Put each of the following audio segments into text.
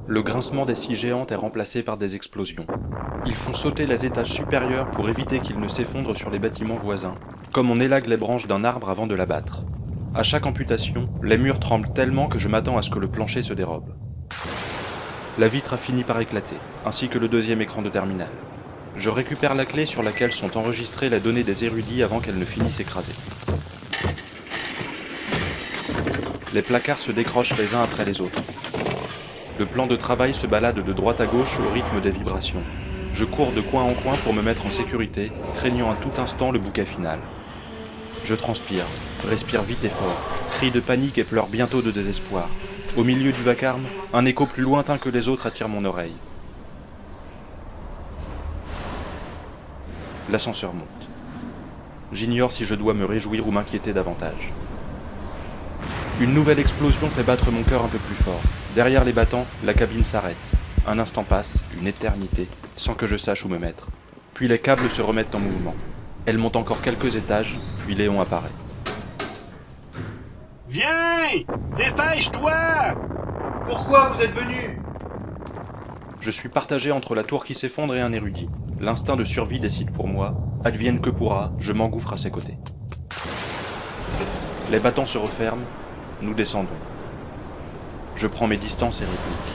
Le grincement des scies géantes est remplacé par des explosions. Ils font sauter les étages supérieurs pour éviter qu'ils ne s'effondrent sur les bâtiments voisins, comme on élague les branches d'un arbre avant de l'abattre. À chaque amputation, les murs tremblent tellement que je m'attends à ce que le plancher se dérobe. La vitre a fini par éclater, ainsi que le deuxième écran de terminal. Je récupère la clé sur laquelle sont enregistrées les données des érudits avant qu'elles ne finissent écrasées. Les placards se décrochent les uns après les autres. Le plan de travail se balade de droite à gauche au rythme des vibrations. Je cours de coin en coin pour me mettre en sécurité, craignant à tout instant le bouquet final. Je transpire, respire vite et fort, crie de panique et pleure bientôt de désespoir. Au milieu du vacarme, un écho plus lointain que les autres attire mon oreille. L'ascenseur monte. J'ignore si je dois me réjouir ou m'inquiéter davantage. Une nouvelle explosion fait battre mon cœur un peu plus fort. Derrière les battants, la cabine s'arrête. Un instant passe, une éternité, sans que je sache où me mettre. Puis les câbles se remettent en mouvement. Elle monte encore quelques étages, puis Léon apparaît. Viens! Dépêche-toi! Pourquoi vous êtes venu? Je suis partagé entre la tour qui s'effondre et un érudit. L'instinct de survie décide pour moi. Advienne que pourra, je m'engouffre à ses côtés. Les battants se referment, nous descendons. Je prends mes distances et réplique.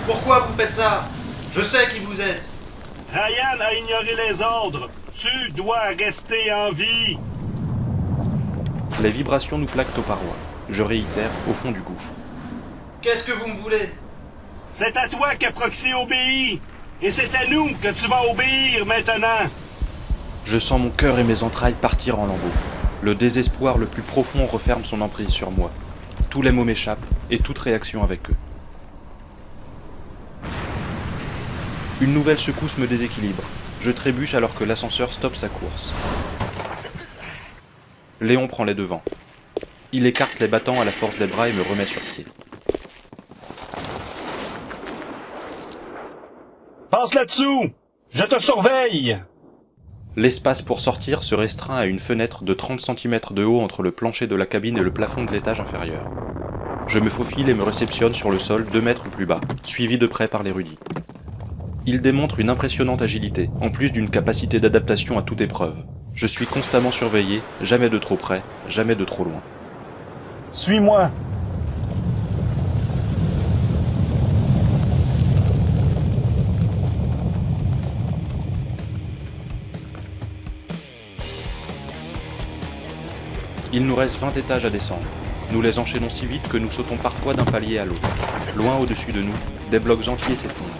Pourquoi vous faites ça? Je sais qui vous êtes. Ryan a ignoré les ordres. Tu dois rester en vie. Les vibrations nous plaquent aux parois. Je réitère, au fond du gouffre. Qu'est-ce que vous me voulez? C'est à toi que Proxy obéit. Et c'est à nous que tu vas obéir maintenant. Je sens mon cœur et mes entrailles partir en lambeaux. Le désespoir le plus profond referme son emprise sur moi. Tous les mots m'échappent, et toute réaction avec eux. Une nouvelle secousse me déséquilibre. Je trébuche alors que l'ascenseur stoppe sa course. Léon prend les devants. Il écarte les battants à la force des bras et me remet sur pied. Passe là-dessous. Je te surveille. L'espace pour sortir se restreint à une fenêtre de 30 cm de haut entre le plancher de la cabine et le plafond de l'étage inférieur. Je me faufile et me réceptionne sur le sol 2 mètres plus bas, suivi de près par l'érudit. Il démontre une impressionnante agilité, en plus d'une capacité d'adaptation à toute épreuve. Je suis constamment surveillé, jamais de trop près, jamais de trop loin. Suis-moi. Il nous reste 20 étages à descendre. Nous les enchaînons si vite que nous sautons parfois d'un palier à l'autre. Loin au-dessus de nous, des blocs entiers s'effondrent.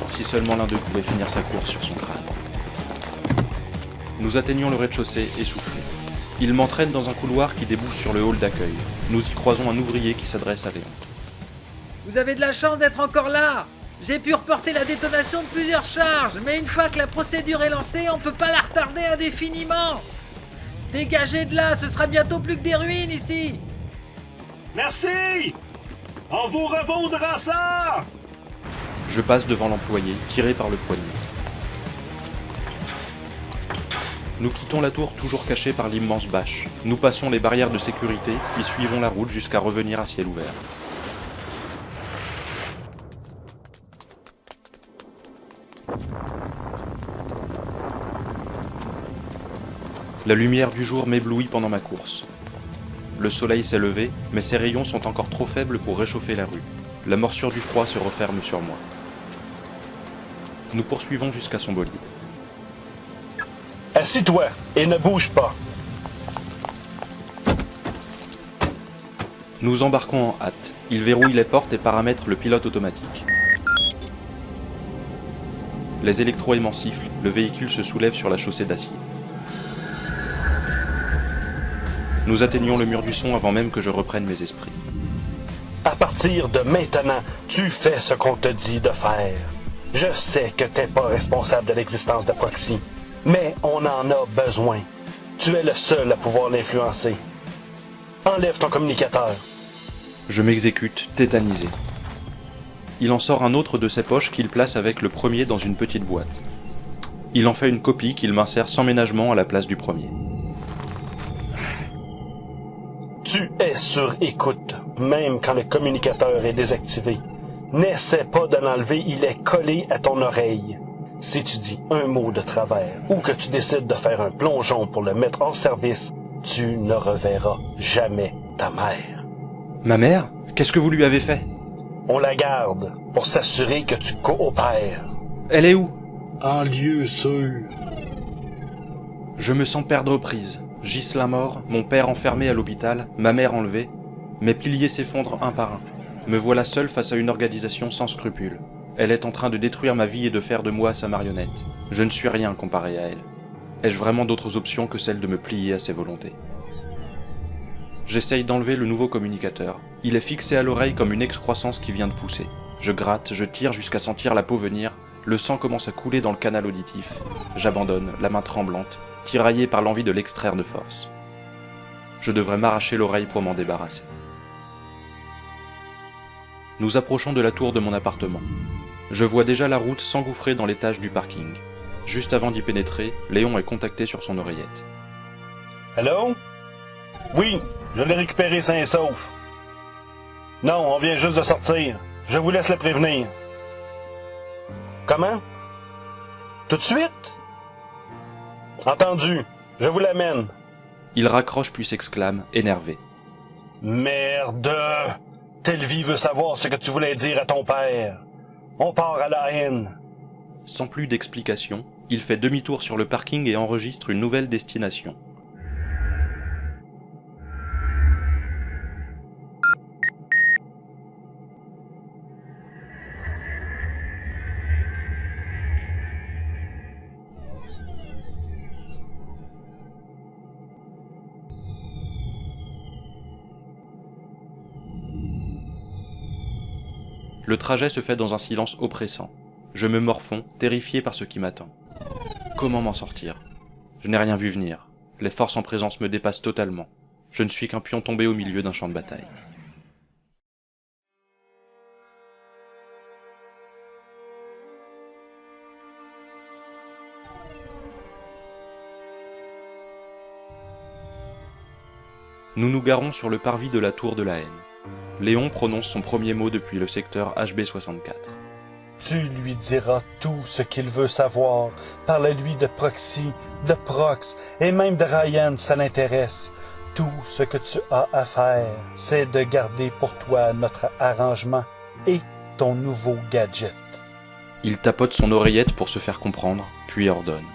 Si seulement l'un d'eux pouvait finir sa course sur son crâne. Nous atteignons le rez-de-chaussée, essoufflés. Il m'entraîne dans un couloir qui débouche sur le hall d'accueil. Nous y croisons un ouvrier qui s'adresse à Léon. Vous avez de la chance d'être encore là. J'ai pu reporter la détonation de plusieurs charges, mais une fois que la procédure est lancée, on peut pas la retarder indéfiniment. Dégagez de là, ce sera bientôt plus que des ruines ici. Merci. On vous revaudra ça. Je passe devant l'employé, tiré par le poignet. Nous quittons la tour toujours cachée par l'immense bâche. Nous passons les barrières de sécurité, puis suivons la route jusqu'à revenir à ciel ouvert. La lumière du jour m'éblouit pendant ma course. Le soleil s'est levé, mais ses rayons sont encore trop faibles pour réchauffer la rue. La morsure du froid se referme sur moi. Nous poursuivons jusqu'à son bolide. Assis-toi et ne bouge pas. Nous embarquons en hâte. Il verrouille les portes et paramètre le pilote automatique. Les électroaimants sifflent, le véhicule se soulève sur la chaussée d'acier. Nous atteignons le mur du son avant même que je reprenne mes esprits. À partir de maintenant, tu fais ce qu'on te dit de faire. Je sais que t'es pas responsable de l'existence de Proxy, mais on en a besoin. Tu es le seul à pouvoir l'influencer. Enlève ton communicateur. Je m'exécute, tétanisé. Il en sort un autre de ses poches qu'il place avec le premier dans une petite boîte. Il en fait une copie qu'il m'insère sans ménagement à la place du premier. Tu es sur écoute, même quand le communicateur est désactivé. N'essaie pas de l'enlever, il est collé à ton oreille. Si tu dis un mot de travers ou que tu décides de faire un plongeon pour le mettre hors service, tu ne reverras jamais ta mère. Ma mère? Qu'est-ce que vous lui avez fait? On la garde pour s'assurer que tu coopères. Elle est où? En lieu sûr. Je me sens perdre prise. Ghislain mort, mon père enfermé à l'hôpital, ma mère enlevée. Mes piliers s'effondrent un par un. Me voilà seul face à une organisation sans scrupules. Elle est en train de détruire ma vie et de faire de moi sa marionnette. Je ne suis rien comparé à elle. Ai-je vraiment d'autres options que celle de me plier à ses volontés? J'essaye d'enlever le nouveau communicateur. Il est fixé à l'oreille comme une excroissance qui vient de pousser. Je gratte, je tire jusqu'à sentir la peau venir. Le sang commence à couler dans le canal auditif. J'abandonne, la main tremblante, tiraillé par l'envie de l'extraire de force. Je devrais m'arracher l'oreille pour m'en débarrasser. Nous approchons de la tour de mon appartement. Je vois déjà la route s'engouffrer dans l'étage du parking. Juste avant d'y pénétrer, Léon est contacté sur son oreillette. Allô? Oui, je l'ai récupéré sain et sauf. Non, on vient juste de sortir. Je vous laisse le prévenir. Comment? Tout de suite? Entendu, je vous l'amène. Il raccroche puis s'exclame, énervé. Merde! Telvi veut savoir ce que tu voulais dire à ton père. On part à la haine. Sans plus d'explications, il fait demi-tour sur le parking et enregistre une nouvelle destination. Le trajet se fait dans un silence oppressant. Je me morfonds, terrifié par ce qui m'attend. Comment m'en sortir? Je n'ai rien vu venir. Les forces en présence me dépassent totalement. Je ne suis qu'un pion tombé au milieu d'un champ de bataille. Nous nous garons sur le parvis de la tour de la haine. Léon prononce son premier mot depuis le secteur HB64. Tu lui diras tout ce qu'il veut savoir. Parle-lui de Proxy, de Prox, et même de Ryan, ça l'intéresse. Tout ce que tu as à faire, c'est de garder pour toi notre arrangement et ton nouveau gadget. Il tapote son oreillette pour se faire comprendre, puis ordonne.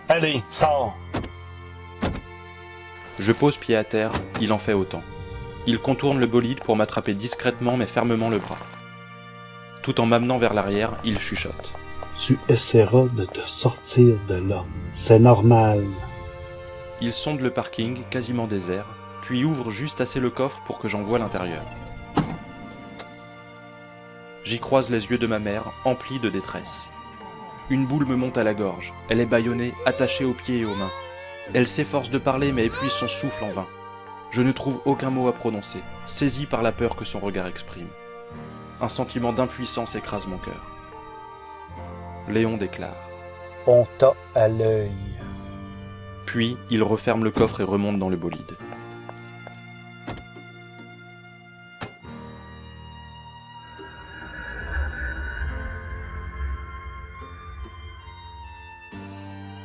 Allez, sors! Je pose pied à terre, il en fait autant. Il contourne le bolide pour m'attraper discrètement mais fermement le bras. Tout en m'amenant vers l'arrière, il chuchote. Tu essaieras de te sortir de là. C'est normal. Il sonde le parking, quasiment désert, puis ouvre juste assez le coffre pour que j'en voie l'intérieur. J'y croise les yeux de ma mère, emplis de détresse. Une boule me monte à la gorge. Elle est bâillonnée, attachée aux pieds et aux mains. Elle s'efforce de parler mais épuise son souffle en vain. Je ne trouve aucun mot à prononcer, saisi par la peur que son regard exprime. Un sentiment d'impuissance écrase mon cœur. Léon déclare. On t'a à l'œil. Puis, il referme le coffre et remonte dans le bolide.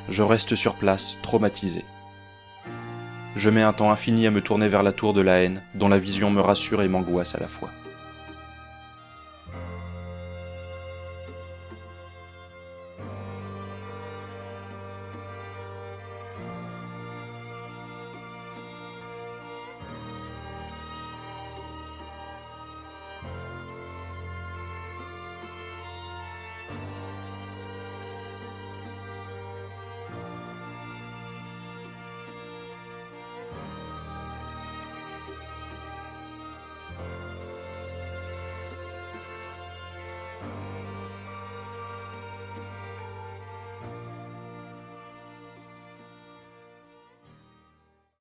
Je reste sur place, traumatisé. Je mets un temps infini à me tourner vers la tour de la haine, dont la vision me rassure et m'angoisse à la fois.